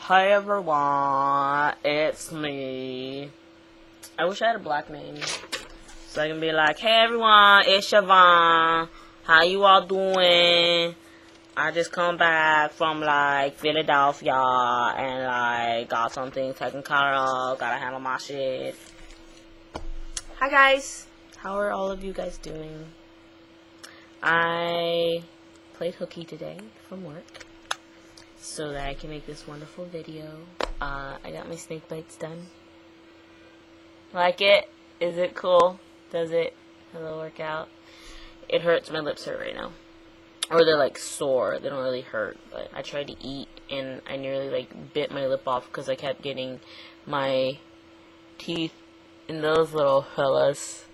Hi everyone, it's me. I wish I had a black name. So I can be like, hey everyone, it's Siobhan. How you all doing? I just come back from like Philadelphia and like got something taken care of. Gotta handle my shit. Hi guys. How are all of you guys doing? I played hooky today from work so that I can make this wonderful video. I got my snake bites done. Like it? Is it cool? Does it? Does it work out? It hurts. My lips hurt right now. Or they're like sore. They don't really hurt. But I tried to eat and I nearly like bit my lip off because I kept getting my teeth in those little fellas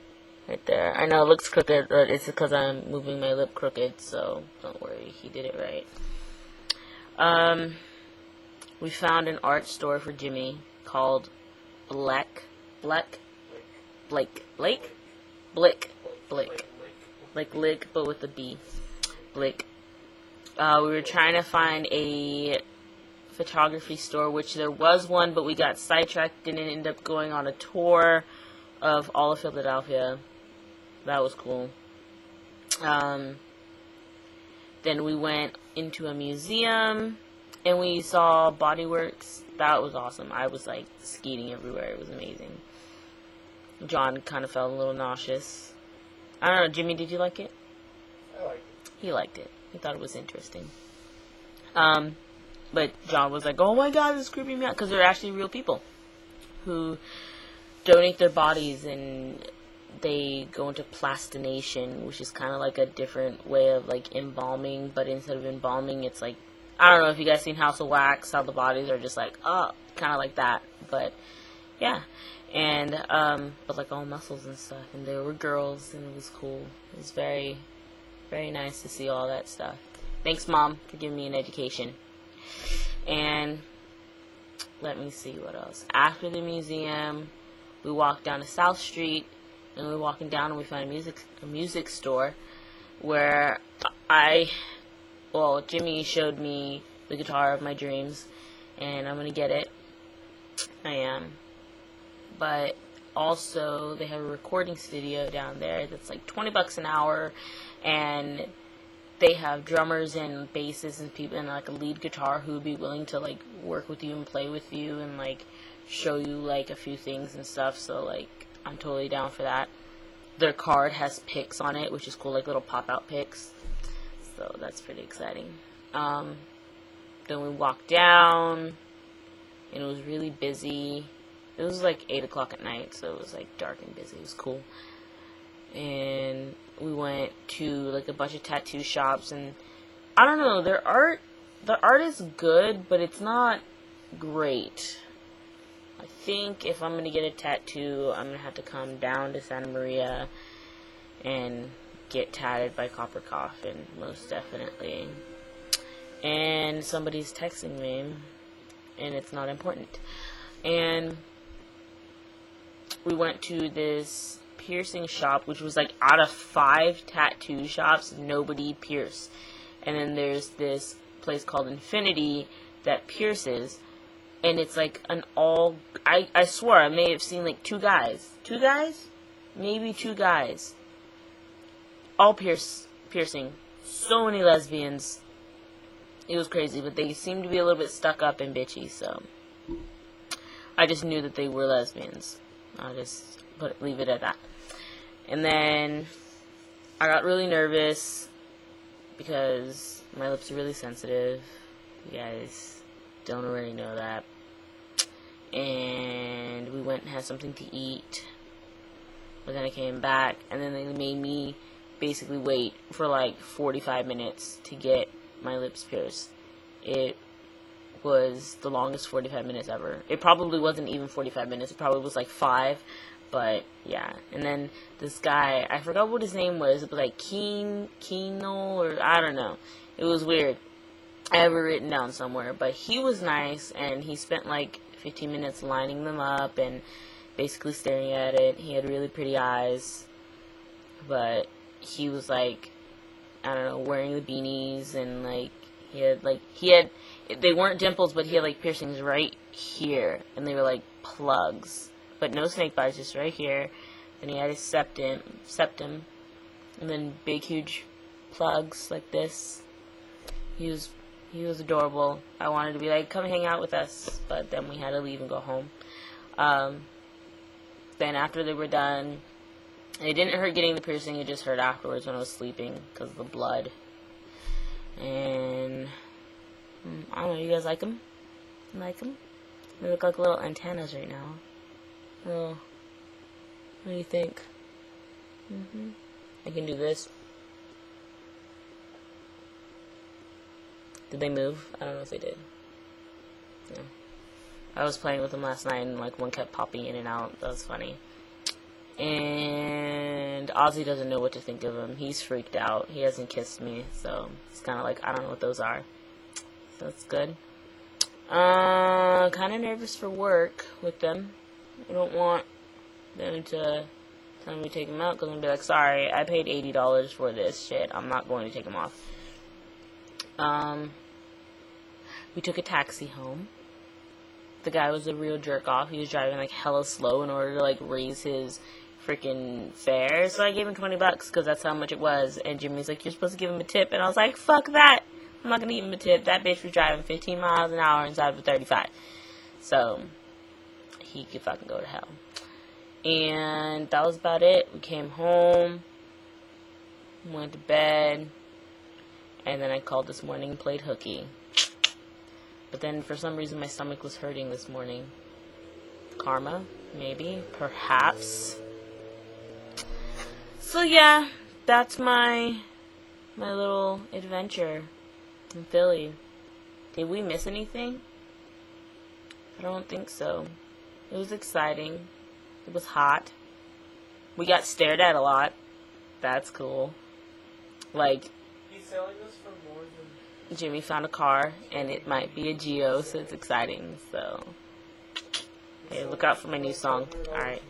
right there. I know it looks crooked, but it's because I'm moving my lip crooked, so don't worry. He did it right. We found an art store for Jimmy called Blick, like lick, but with a B. Blick. We were trying to find a photography store, which there was one, but we got sidetracked and ended up going on a tour of all of Philadelphia. That was cool. Then we went into a museum and we saw Body Works. That was awesome. I was like skating everywhere. It was amazing. John kind of felt a little nauseous. I don't know, Jimmy, did you like it? I liked it. He liked it. He thought it was interesting. But John was like, oh my god, this is creeping me out. Because they're actually real people who donate their bodies and they go into plastination, which is kind of like a different way of like embalming, but instead of embalming, it's like, I don't know if you guys seen House of Wax, how the bodies are just like, kind of like that, but yeah, and but like all muscles and stuff, and there were girls, and it was cool. It was very, very nice to see all that stuff. Thanks, Mom, for giving me an education. And let me see what else. After the museum, we walked down to South Street. And we were walking down and we found a music store where Jimmy showed me the guitar of my dreams and I'm going to get it. I am. But also they have a recording studio down there that's like $20 an hour and they have drummers and bassists and people and like a lead guitar who would be willing to like work with you and play with you and like show you like a few things and stuff. So like I'm totally down for that. Their card has pics on it, which is cool, like little pop-out pics. So that's pretty exciting. Then we walked down, and it was really busy. It was like 8 o'clock at night, so it was like dark and busy. It was cool. And we went to like a bunch of tattoo shops, and I don't know, the art is good, but it's not great. I think if I'm going to get a tattoo, I'm going to have to come down to Santa Maria and get tatted by Copper Coffin, most definitely. And somebody's texting me, and it's not important. And we went to this piercing shop, which was like out of 5 tattoo shops, nobody pierced. And then there's this place called Infinity that pierces. And it's like an all... I swore I may have seen like 2 guys. 2 guys? Maybe 2 guys. All piercing. So many lesbians. It was crazy, but they seemed to be a little bit stuck up and bitchy, so... I just knew that they were lesbians. I'll just leave it at that. And then I got really nervous because my lips are really sensitive. You guys don't already know that. And we went and had something to eat. But then I came back, and then they made me basically wait for like 45 minutes to get my lips pierced. It was the longest 45 minutes ever. It probably wasn't even 45 minutes. It probably was like 5. But yeah. And then this guy, I forgot what his name was. It was like Kino, or I don't know. It was weird. I have it written down somewhere, but he was nice, and he spent like 15 minutes lining them up and basically staring at it. He had really pretty eyes, but he was like, I don't know, wearing the beanies, and like They weren't dimples, but he had like piercings right here, and they were like plugs, but no snake bites, just right here. Then he had his septum, and then big huge plugs like this. He was adorable. I wanted to be like, come hang out with us, but then we had to leave and go home. Then after they were done, it didn't hurt getting the piercing, it just hurt afterwards when I was sleeping because of the blood. And I don't know, you guys like them? Like them? They look like little antennas right now. Oh, what do you think? I can do this. Did they move? I don't know if they did. Yeah. I was playing with them last night and like one kept popping in and out. That was funny. And Ozzy doesn't know what to think of him. He's freaked out. He hasn't kissed me, so it's kind of like, I don't know what those are. So that's good. Kind of nervous for work with them. I don't want them to tell me to take them out because I'm going to be like, sorry, I paid $80 for this shit. I'm not going to take them off. We took a taxi home. The guy was a real jerk off. He was driving like hella slow in order to like raise his freaking fare. So I gave him $20 because that's how much it was. And Jimmy's like, you're supposed to give him a tip. And I was like, fuck that. I'm not going to give him a tip. That bitch was driving 15 miles an hour inside of a 35. So he could fucking go to hell. And that was about it. We came home, went to bed, and then I called this morning and played hooky. But then for some reason my stomach was hurting this morning. Karma, maybe, perhaps. So yeah, that's my little adventure in Philly. Did we miss anything? I don't think so. It was exciting. It was hot. We got stared at a lot. That's cool. Like, he's selling this for more than... Jimmy found a car, and it might be a Geo, so it's exciting. So, hey, look out for my new song. Alright.